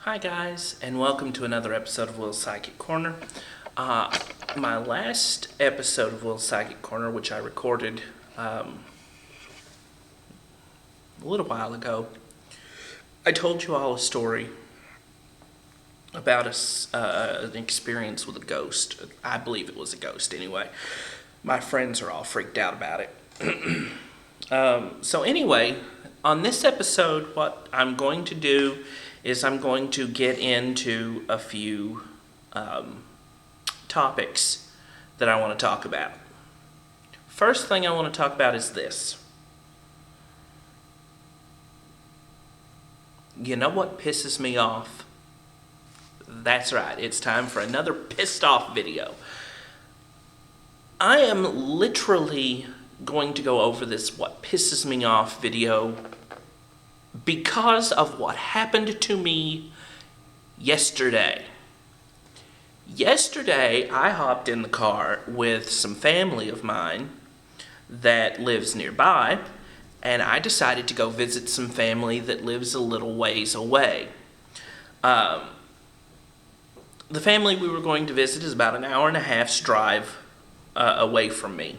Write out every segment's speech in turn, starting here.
Hi guys, and welcome to another episode of Will's Psychic Corner. My last episode of Will's Psychic Corner, which I recorded a little while ago, I told you all a story about an experience with a ghost. I believe it was a ghost anyway. My friends are all freaked out about it. So anyway, on this episode, what I'm going to do is I'm going to get into a few topics that I want to talk about. First thing I want to talk about is this. You know what pisses me off? That's right, it's time for another pissed off video. I am literally going to go over this what pisses me off video because of what happened to me yesterday. Yesterday, I hopped in the car with some family of mine that lives nearby, and I decided to go visit some family that lives a little ways away. The family we were going to visit is about an hour and a half's drive away from me.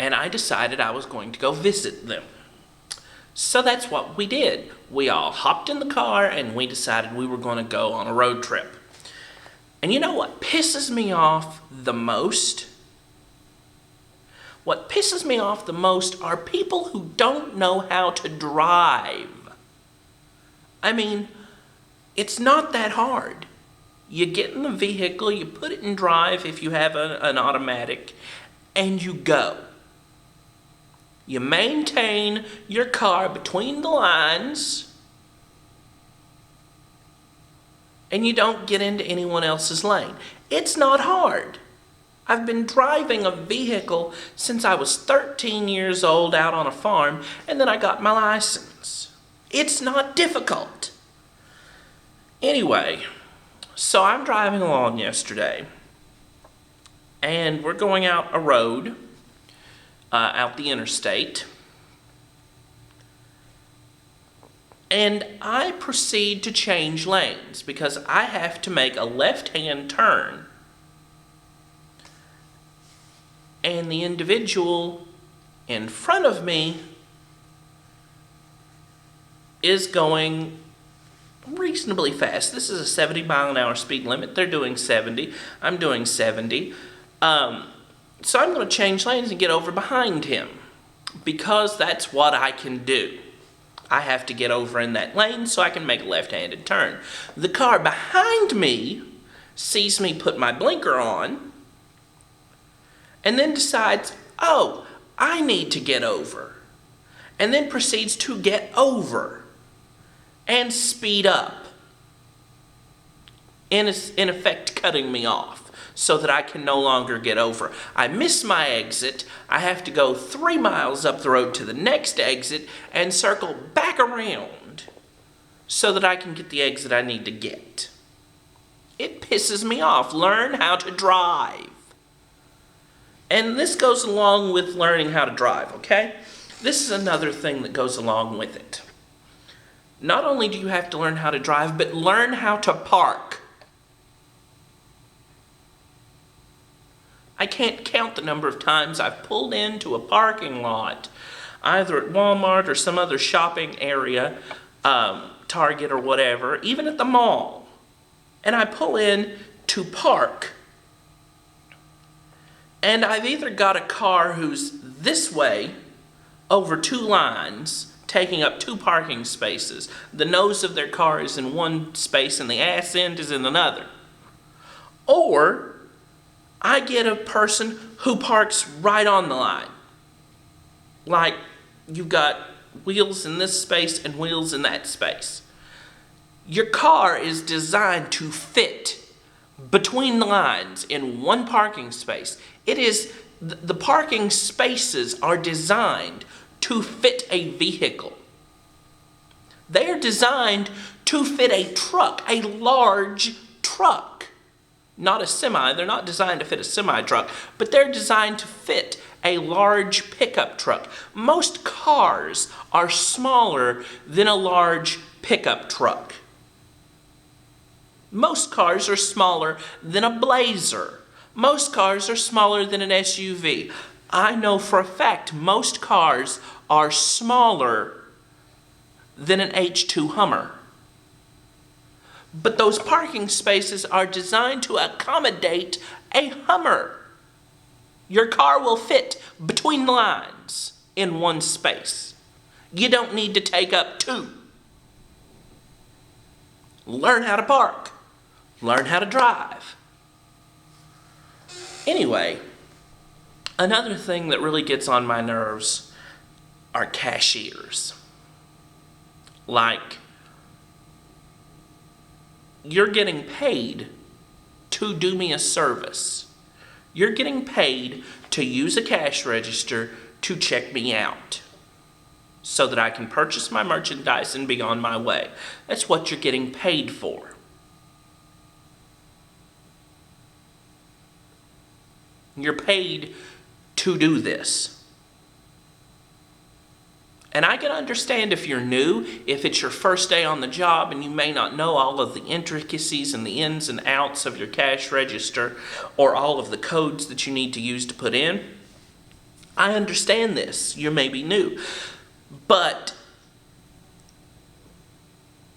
And I decided I was going to go visit them. So that's what we did. We all hopped in the car and we decided we were going to go on a road trip. And you know what pisses me off the most? What pisses me off the most are people who don't know how to drive. I mean, it's not that hard. You get in the vehicle, you put it in drive if you have an automatic, and you go. You maintain your car between the lines, and you don't get into anyone else's lane. It's not hard. I've been driving a vehicle since I was 13 years old out on a farm, and then I got my license. It's not difficult. Anyway, so I'm driving along yesterday, and we're going out a road, out the interstate, and I proceed to change lanes because I have to make a left-hand turn, and the individual in front of me is going reasonably fast. This is a 70-mile-an-hour speed limit. They're doing 70. I'm doing 70. So I'm going to change lanes and get over behind him because that's what I can do. I have to get over in that lane so I can make a left-handed turn. The car behind me sees me put my blinker on and then decides, oh, I need to get over, and then proceeds to get over and speed up, in effect cutting me off so that I can no longer get over. I miss my exit. I have to go 3 miles up the road to the next exit and circle back around so that I can get the exit I need to get. It pisses me off. Learn how to drive. And this goes along with learning how to drive, okay? This is another thing that goes along with it. Not only do you have to learn how to drive, but learn how to park. I can't count the number of times I've pulled into a parking lot, either at Walmart or some other shopping area, Target or whatever, even at the mall. And I pull in to park, and I've either got a car who's this way over 2 lines, taking up 2 parking spaces. The nose of their car is in one space and the ass end is in another. Or I get a person who parks right on the line. Like, you've got wheels in this space and wheels in that space. Your car is designed to fit between the lines in one parking space. The parking spaces are designed to fit a vehicle. They are designed to fit a truck, a large truck. Not a semi. They're not designed to fit a semi-truck, but they're designed to fit a large pickup truck. Most cars are smaller than a large pickup truck. Most cars are smaller than a Blazer. Most cars are smaller than an SUV. I know for a fact most cars are smaller than an H2 Hummer. But those parking spaces are designed to accommodate a Hummer. Your car will fit between the lines in one space. You don't need to take up two. Learn how to park. Learn how to drive. Anyway, another thing that really gets on my nerves are cashiers. Like, you're getting paid to do me a service. You're getting paid to use a cash register to check me out so that I can purchase my merchandise and be on my way. That's what you're getting paid for. You're paid to do this. And I can understand if you're new, if it's your first day on the job and you may not know all of the intricacies and the ins and outs of your cash register or all of the codes that you need to use to put in. I understand this. You may be new. But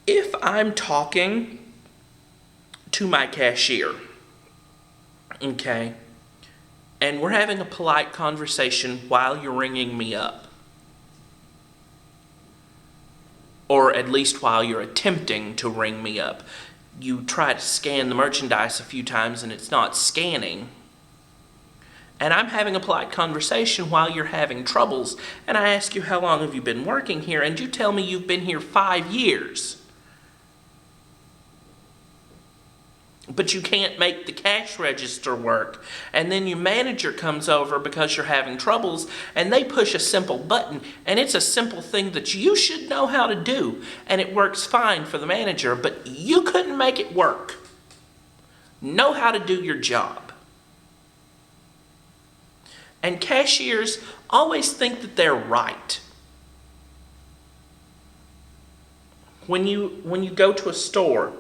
if I'm talking to my cashier, okay, and we're having a polite conversation while you're ringing me up, or at least while you're attempting to ring me up, you try to scan the merchandise a few times and it's not scanning, and I'm having a polite conversation while you're having troubles, and I ask you, how long have you been working here? And you tell me you've been here 5 years. But you can't make the cash register work. And then your manager comes over because you're having troubles, and they push a simple button, and it's a simple thing that you should know how to do, and it works fine for the manager, but you couldn't make it work. Know how to do your job. And cashiers always think that they're right. When you go to a store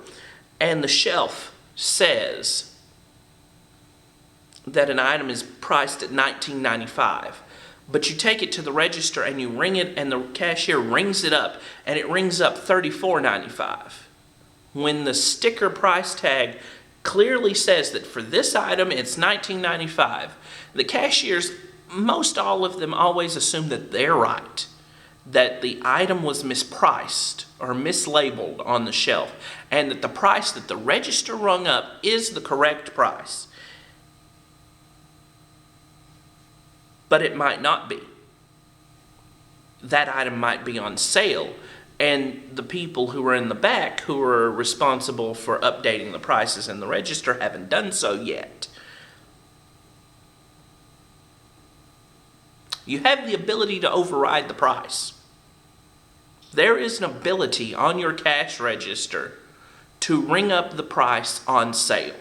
and the shelf says that an item is priced at $19.95, but you take it to the register and you ring it and the cashier rings it up and it rings up $34.95. When the sticker price tag clearly says that for this item it's $19.95, the cashiers, most all of them, always assume that they're right, that the item was mispriced or mislabeled on the shelf, and that the price that the register rung up is the correct price. But it might not be. That item might be on sale, and the people who are in the back who are responsible for updating the prices in the register haven't done so yet. You have the ability to override the price. There is an ability on your cash register to ring up the price on sale,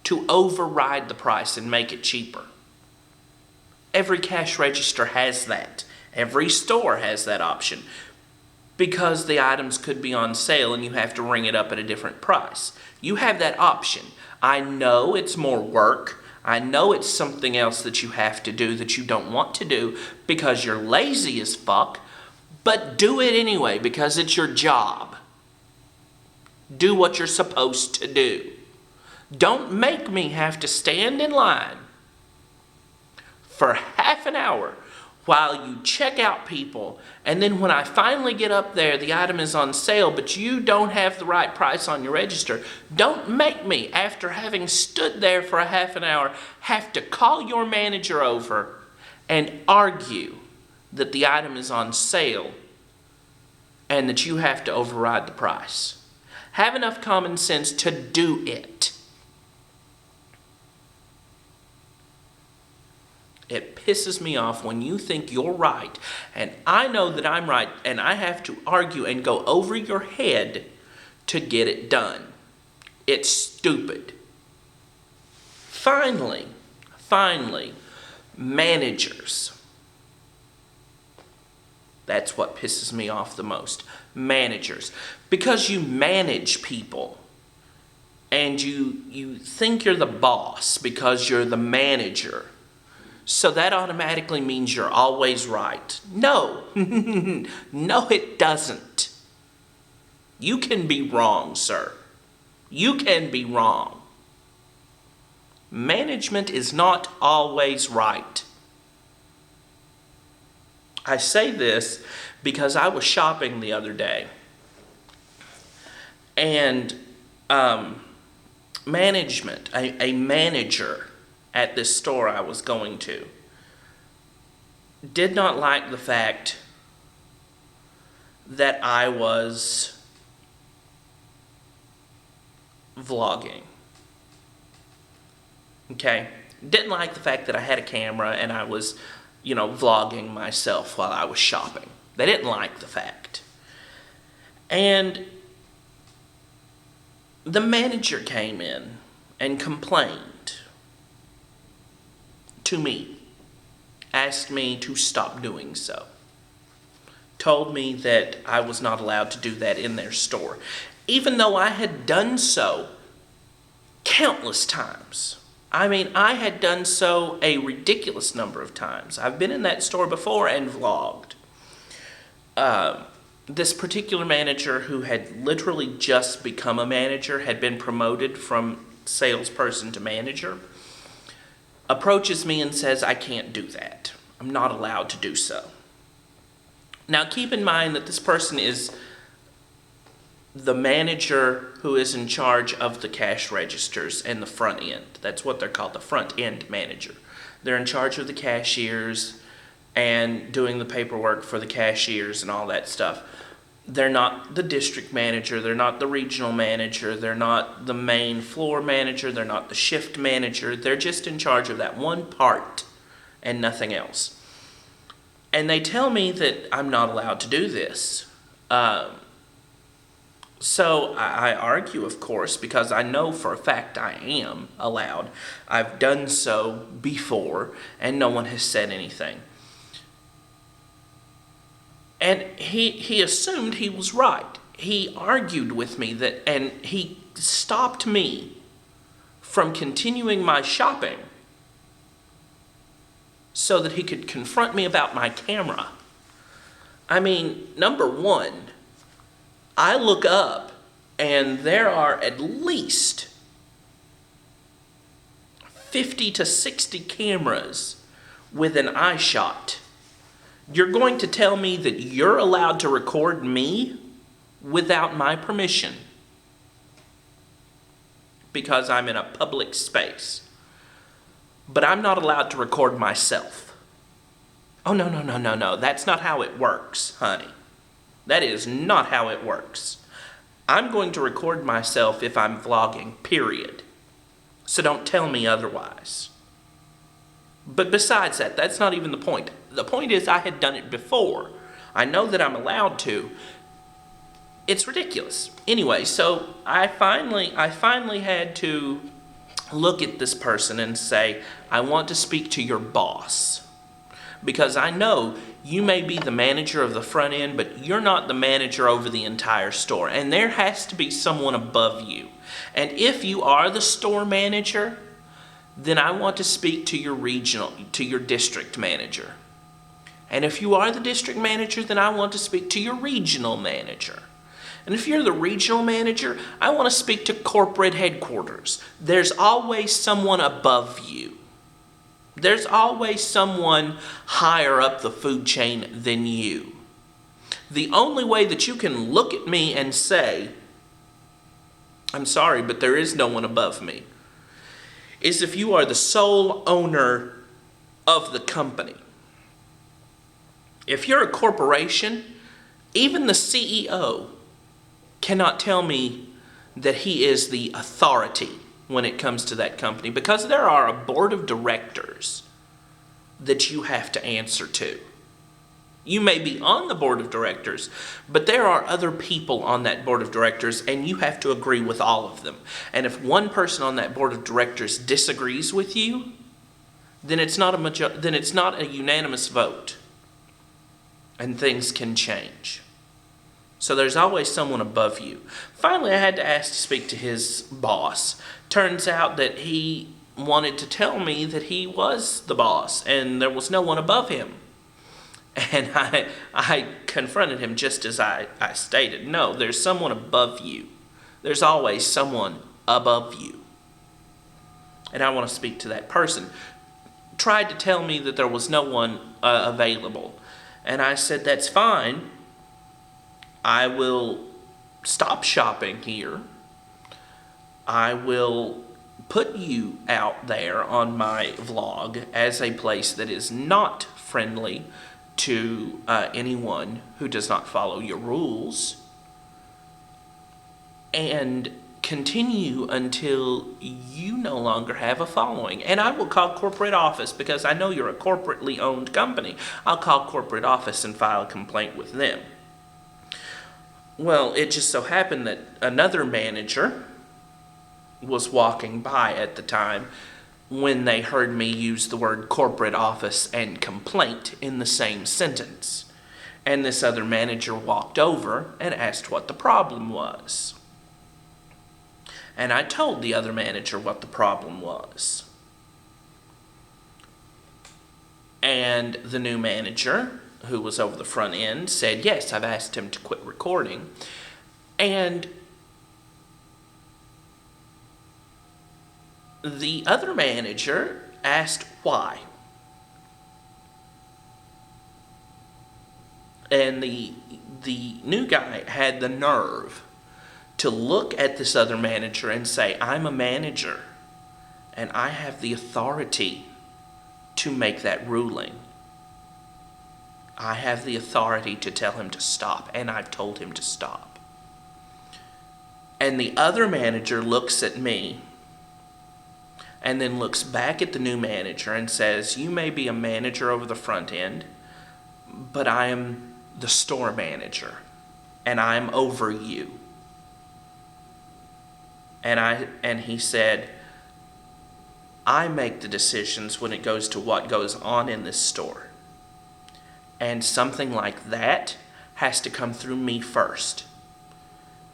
to override the price and make it cheaper. Every cash register has that. Every store has that option, because the items could be on sale and you have to ring it up at a different price. You have that option. I know it's more work. I know it's something else that you have to do that you don't want to do because you're lazy as fuck, but do it anyway because it's your job. Do what you're supposed to do. Don't make me have to stand in line for half an hour while you check out people, and then when I finally get up there, the item is on sale, but you don't have the right price on your register. Don't make me, after having stood there for a half an hour, have to call your manager over and argue that the item is on sale and that you have to override the price. Have enough common sense to do it. It pisses me off when you think you're right, and I know that I'm right, and I have to argue and go over your head to get it done. It's stupid. Finally, managers. That's what pisses me off the most. Managers. Because you manage people, and you think you're the boss because you're the manager. So that automatically means you're always right. No, no it doesn't. You can be wrong, sir. You can be wrong. Management is not always right. I say this because I was shopping the other day, and management, a manager at this store I was going to, did not like the fact that I was vlogging. Okay? Didn't like the fact that I had a camera and I was, vlogging myself while I was shopping. They didn't like the fact. And the manager came in and complained to me, asked me to stop doing so, told me that I was not allowed to do that in their store, even though I had done so countless times. I mean, I had done so a ridiculous number of times. I've been in that store before and vlogged. This particular manager, who had literally just become a manager, had been promoted from salesperson to manager, approaches me and says, I can't do that. I'm not allowed to do so. Now, keep in mind that this person is the manager who is in charge of the cash registers and the front end. That's what they're called, the front end manager. They're in charge of the cashiers and doing the paperwork for the cashiers and all that stuff. They're not the district manager, they're not the regional manager, they're not the main floor manager, they're not the shift manager. They're just in charge of that one part and nothing else. And they tell me that I'm not allowed to do this. So I argue, of course, because I know for a fact I am allowed. I've done so before, and no one has said anything. And he assumed he was right. He argued with me and he stopped me from continuing my shopping so that he could confront me about my camera. I mean, number one, I look up and there are at least 50 to 60 cameras with an eye shot. You're going to tell me that you're allowed to record me without my permission because I'm in a public space, but I'm not allowed to record myself. Oh, no. That's not how it works, honey. That is not how it works. I'm going to record myself if I'm vlogging, period. So don't tell me otherwise. But besides that, that's not even the point. The point is I had done it before. I know that I'm allowed to. It's ridiculous. Anyway, so I finally had to look at this person and say, I want to speak to your boss. Because I know you may be the manager of the front end, but you're not the manager over the entire store. And there has to be someone above you. And if you are the store manager, then I want to speak to your district manager. And if you are the district manager, then I want to speak to your regional manager. And if you're the regional manager, I want to speak to corporate headquarters. There's always someone above you. There's always someone higher up the food chain than you. The only way that you can look at me and say, I'm sorry, but there is no one above me, is if you are the sole owner of the company. If you're a corporation, even the CEO cannot tell me that he is the authority when it comes to that company, because there are a board of directors that you have to answer to. You may be on the board of directors, but there are other people on that board of directors, and you have to agree with all of them. And if one person on that board of directors disagrees with you, then it's not a unanimous vote, and things can change. So there's always someone above you. Finally, I had to ask to speak to his boss. Turns out that he wanted to tell me that he was the boss and there was no one above him. And I confronted him just as I stated. No, there's someone above you. There's always someone above you. And I want to speak to that person. Tried to tell me that there was no one available. And I said, that's fine. I will stop shopping here. I will put you out there on my vlog as a place that is not friendly to anyone who does not follow your rules, and continue until you no longer have a following. And I will call corporate office, because I know you're a corporately owned company. I'll call corporate office and file a complaint with them. Well, it just so happened that another manager was walking by at the time when they heard me use the word corporate office and complaint in the same sentence. And this other manager walked over and asked what the problem was. And I told the other manager what the problem was. And the new manager, who was over the front end, said, yes, I've asked him to quit recording. And the other manager asked why. And the new guy had the nerve to look at this other manager and say, I'm a manager and I have the authority to make that ruling. I have the authority to tell him to stop, and I've told him to stop. And the other manager looks at me and then looks back at the new manager and says, you may be a manager over the front end, but I am the store manager and I'm over you. And he said, I make the decisions when it goes to what goes on in this store. And something like that has to come through me first.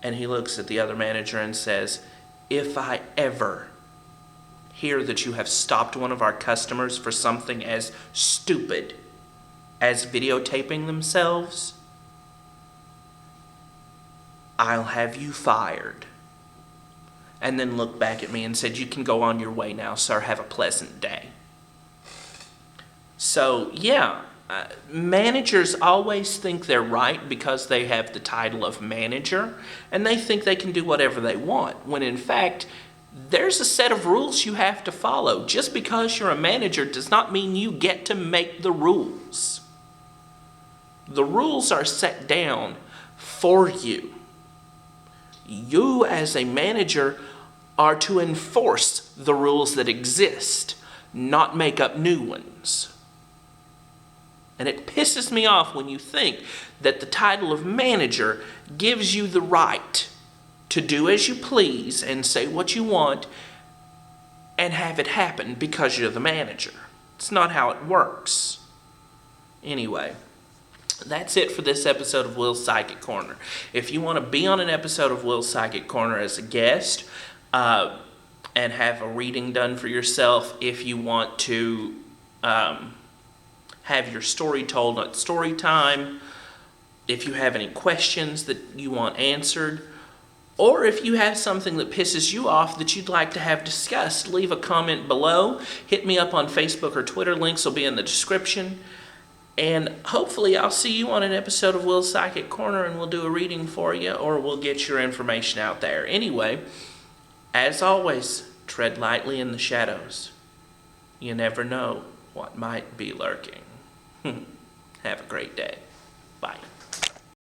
And he looks at the other manager and says, if I ever hear that you have stopped one of our customers for something as stupid as videotaping themselves, I'll have you fired. And then looked back at me and said, you can go on your way now, sir. Have a pleasant day. So, yeah, managers always think they're right because they have the title of manager, and they think they can do whatever they want, when in fact, there's a set of rules you have to follow. Just because you're a manager does not mean you get to make the rules. The rules are set down for you. You, as a manager, are to enforce the rules that exist, not make up new ones. And it pisses me off when you think that the title of manager gives you the right to do as you please and say what you want and have it happen because you're the manager. It's not how it works. Anyway, that's it for this episode of Will's Psychic Corner. If you want to be on an episode of Will's Psychic Corner as a guest and have a reading done for yourself, if you want to have your story told at story time, if you have any questions that you want answered, or if you have something that pisses you off that you'd like to have discussed, leave a comment below. Hit me up on Facebook or Twitter. Links will be in the description. And hopefully I'll see you on an episode of Will's Psychic Corner and we'll do a reading for you, or we'll get your information out there. Anyway, as always, tread lightly in the shadows. You never know what might be lurking. Have a great day. Bye.